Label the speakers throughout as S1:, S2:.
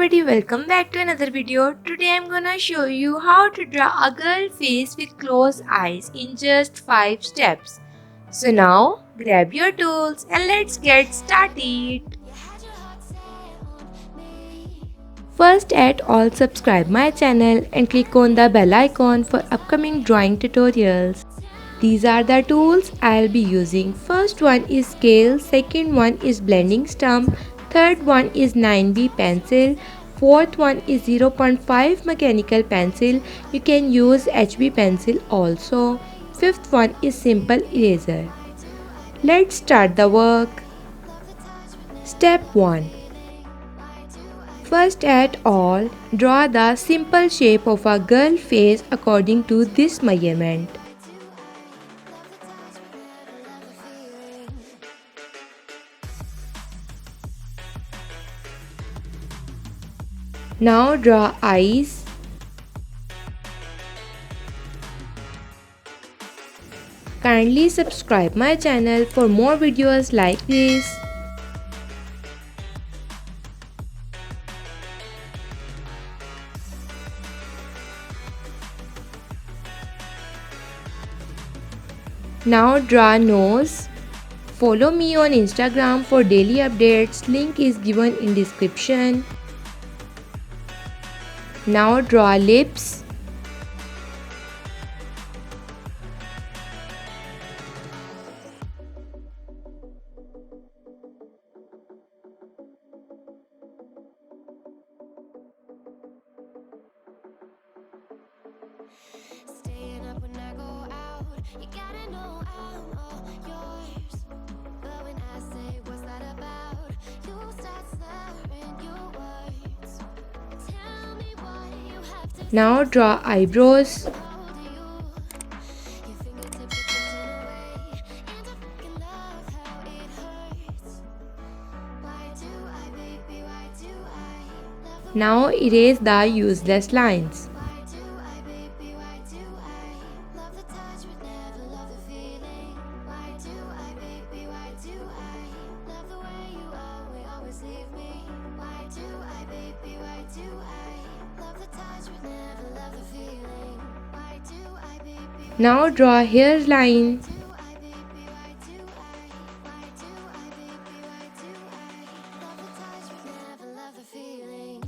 S1: everybody, welcome back to another video. Today I'm gonna show you how to draw a girl face with closed eyes in just 5 steps. So now grab your tools and let's get started. First at all, subscribe my channel and click on the bell icon for upcoming drawing tutorials. These are the tools I'll be using. First one is scale, second one is blending stump, third one is 9B pencil, fourth one is 0.5 mechanical pencil. You can use HB pencil also. Fifth one is simple eraser. Let's start the work. Step 1. First at all, draw the simple shape of a girl face according to this measurement. Now draw eyes. Kindly subscribe my channel for more videos like this. Now draw nose. Follow me on Instagram for daily updates. Link is given in description. Now draw lips.
S2: Staying up when I go out, you gotta know I'm all yours. But when I say what's that about, you start slurring your words. Tell me why you have to
S1: Now draw eyebrows.
S2: hold you. Your fingertips are drifting away, and I fucking love how it hurts. Why do I, baby, why do I love the
S1: Now erase the useless lines.
S2: Why do I, baby, why do I love the touch but never love the feeling? Why do I, baby, why do I love the way you always leave me? Why do I, baby, why do I love the touch but never love the feeling? Why do I, baby,
S1: Now draw hairline.
S2: do I, baby, why do why do I, baby, why do I love the touch but never love the feeling?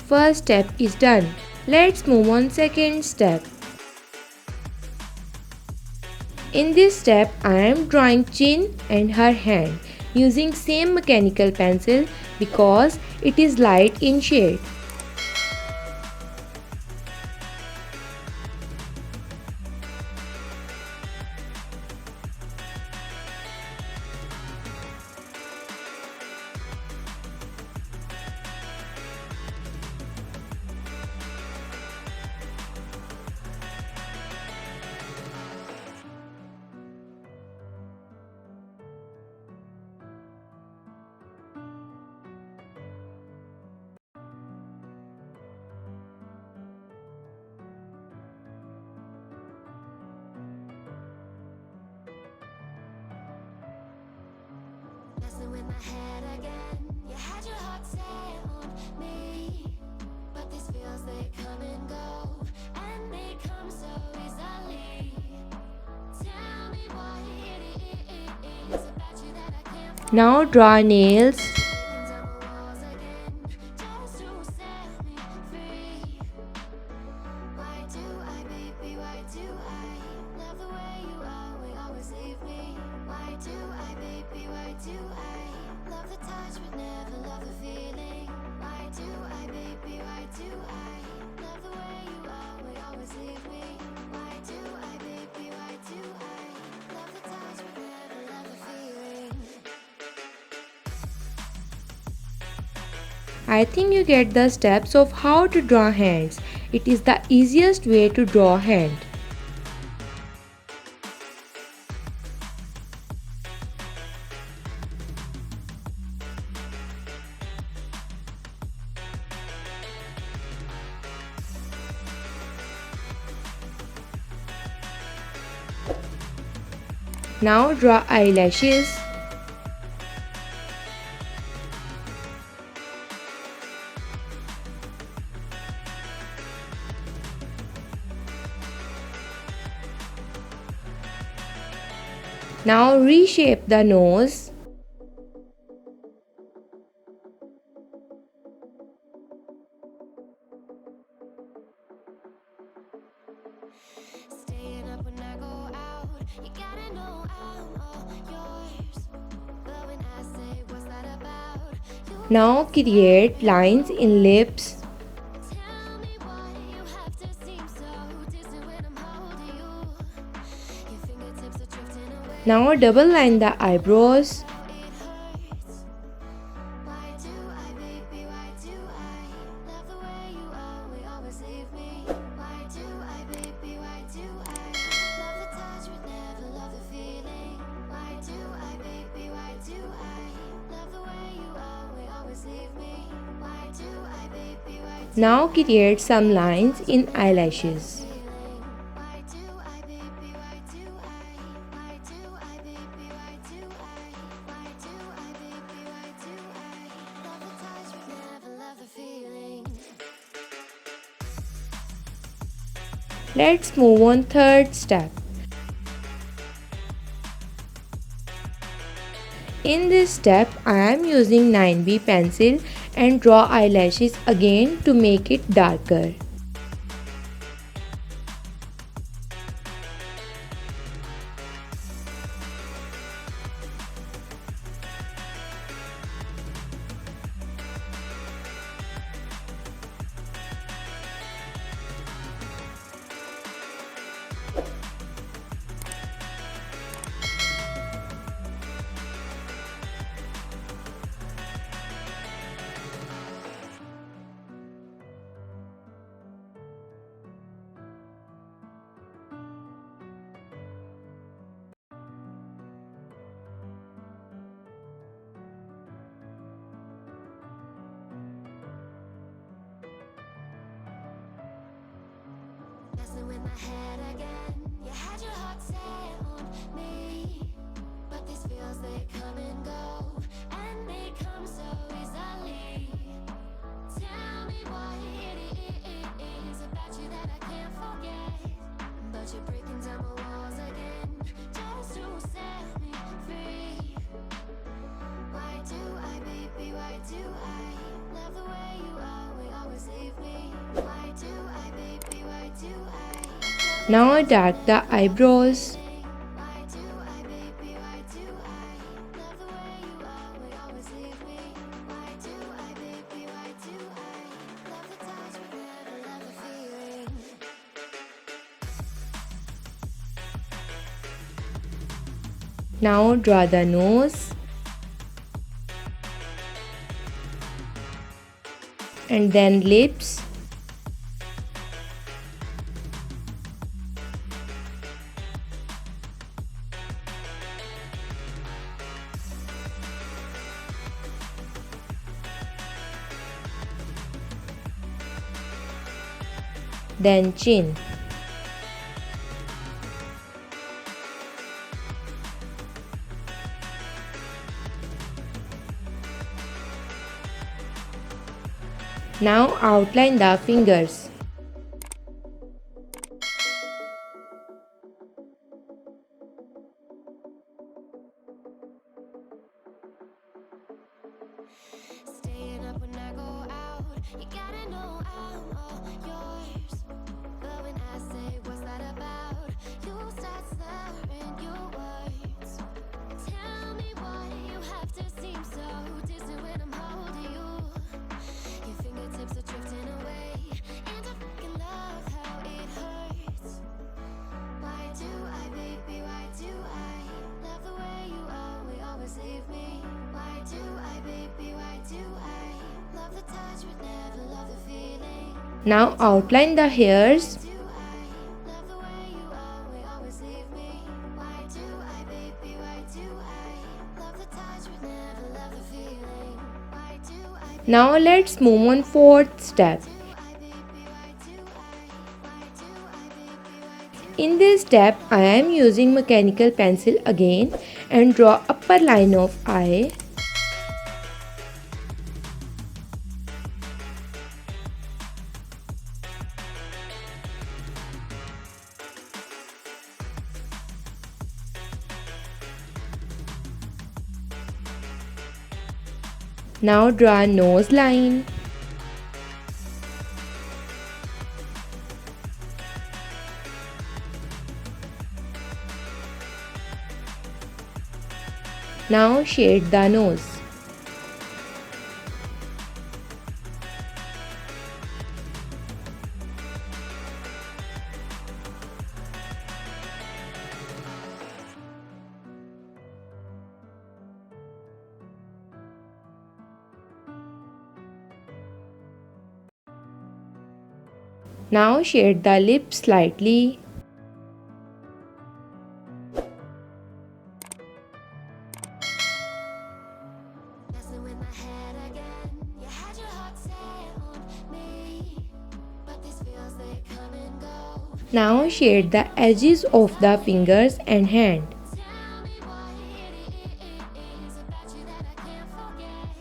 S1: First step is done. Let's move on second step. In this step, I am drawing chin and her hand using same mechanical pencil because it is light in shade.
S2: Messing with my head again. You had your heart set on me, but these feels they come and go, and they come so easily. Tell me why it is about you that I can't find.
S1: Now draw nails.
S2: Breaking down the walls again, just to set me free. Why do I, baby, why do I love the way you always leave me? Why do I, baby, why do I love the touch but never love the feeling? Why do I, baby, why do I love the way you always leave me? Why do I, baby, why do I love the touch but never love the feeling?
S1: I think you get the steps of how to draw hands. It is the easiest way to draw hand. Now draw eyelashes. Now reshape the nose.
S2: Staying up when I go out, you gotta know I'm all yours. But when I say what's that about, you
S1: Now create lines in lips.
S2: tell me why you have to seem so distant when I'm holding you. Your fingertips are drifting away.
S1: Now double line the eyebrows.
S2: How it hurts. Why do I, baby? Why do I love the way you always leave me? Why do I, baby? Why do I love the touch but never love the feeling? Why do I, baby? Why do I love the way you always leave me? Why do I, baby? Why do
S1: Now create some lines in eyelashes.
S2: feeling? Why do I, baby? Why do I? Why do I, baby? Why do I? Why do I, baby? Why do I love the touch but never love the feeling?
S1: Let's move on third step. In this step, I am using 9B pencil and draw eyelashes again to make it darker.
S2: Messing with my head again. You had your heart set on me, but these feels they come and go, and they come so easily. Tell me what it is about you that I can't forget, but you're breaking down my walls again just to set me free. Why do I, baby? Why do I love the way you always leave me? Why do I, baby? Why do I?
S1: Now dark the eyebrows.
S2: Why do I, baby? Why do I love the way you always leave me? Why do I, baby? Why do I love the touch but never love the feeling?
S1: Now draw the nose. And then lips. Then chin. Now outline the fingers.
S2: Staying up when I go out, you gotta know I'm all yours. But when I say what's that about, you start slurring your words. Tell me why you have to seem so distant when I'm holding you. Your fingertips are drifting away, and I fucking love how it hurts. Why do I, baby? Why do I love the way you always leave me? Why do I, baby? Why do I love the touch but never love the feeling?
S1: Now outline the hairs.
S2: Do I love the way you always leave me? Why do I, baby? Why do I love the touch but never love the feeling? Why do I,
S1: Now let's move on fourth step.
S2: do I, baby? Why do I? Why do I, baby? Why do
S1: In this step, I am using mechanical pencil again and draw upper line of eye. Now draw nose line. Now shade the nose. Now shade the lips slightly.
S2: Messing with my head again. You had your heart set on me, but these feels they come and go.
S1: Now shade the edges of the fingers and hand.
S2: Tell me what it is about you that I can't forget.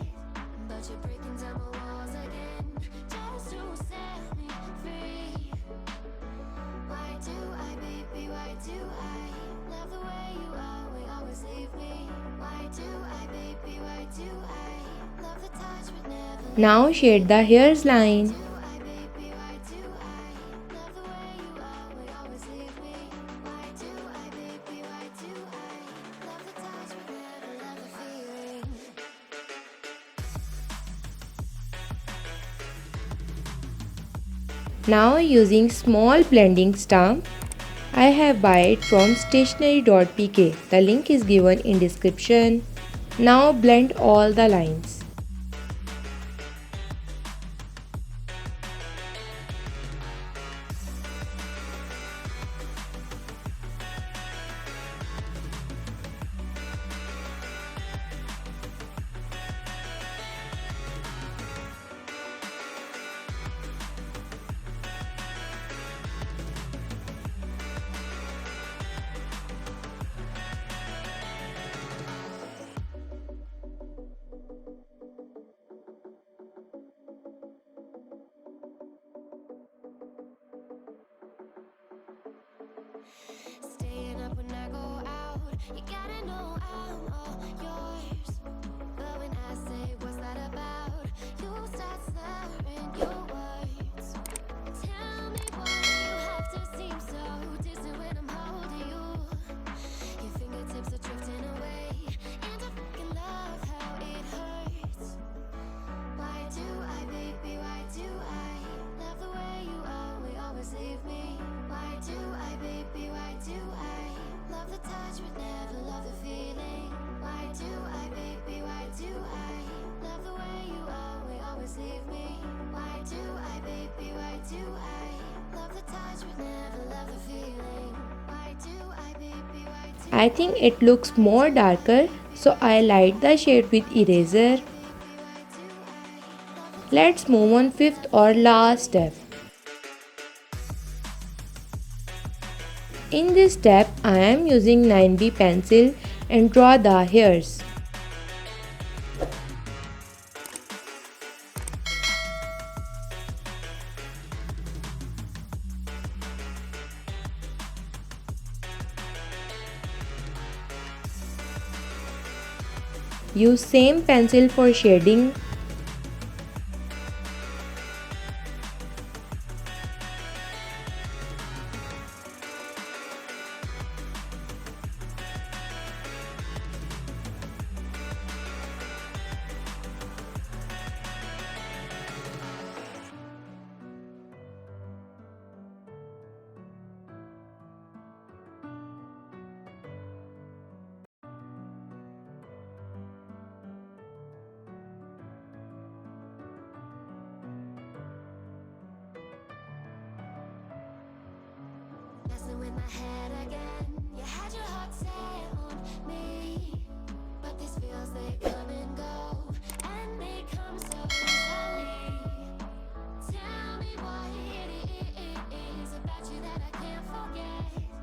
S2: But you're breaking down my walls again, just to set me free. Why do I, baby? Why do I love the way you always leave me? Why do I, baby? Why do I love the touch but never?
S1: Now shade the hairs line.
S2: Do I, baby? Why do I love the way you always leave me? Why do I, baby? Why do I love the touch but never love the feeling?
S1: Now using small blending stump, I have buy it from stationery.pk. The link is given in description. Now blend all the lines.
S2: Staying up when I go out, you gotta know I'm all yours. But when I say what's that about, you start slurring your words. Tell me why you have to seem so distant when I'm holding you. Your fingertips are drifting away, and I fucking love how it hurts. Why do I, baby? Why do I love the way you always leave me? Why do I, baby? Why do I love the touch but never love the feeling? Why do I, baby? Why do I love the way you always leave me? Why do I, baby? Why do I love the touch but never love the feeling? Why do I, baby? Why do
S1: I think it looks more darker, so I light the shade with eraser. Let's move on fifth or last step. In this step, I am using 9B pencil and draw the hairs. Use same pencil for shading.
S2: messing with my head again? You had your heart set on me, but these feels they come and go, and they come so easily. Tell me what it is about you that I can't forget.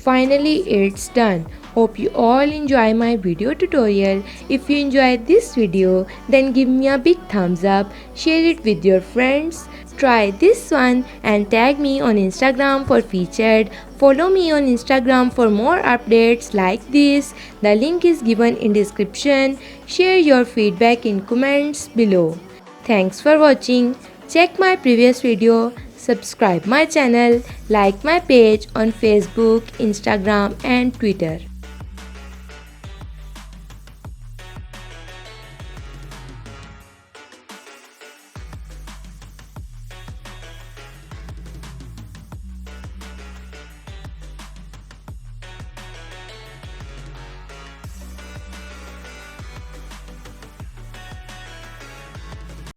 S1: Finally, it's done. Hope you all enjoy my video tutorial. If you enjoyed this video, then give me a big thumbs up, share it with your friends, try this one and tag me on Instagram for featured. Follow me on Instagram for more updates like this. The link is given in description. Share your feedback in comments below. Thanks for watching. Check my previous video, subscribe my channel, like my page on Facebook, Instagram and Twitter.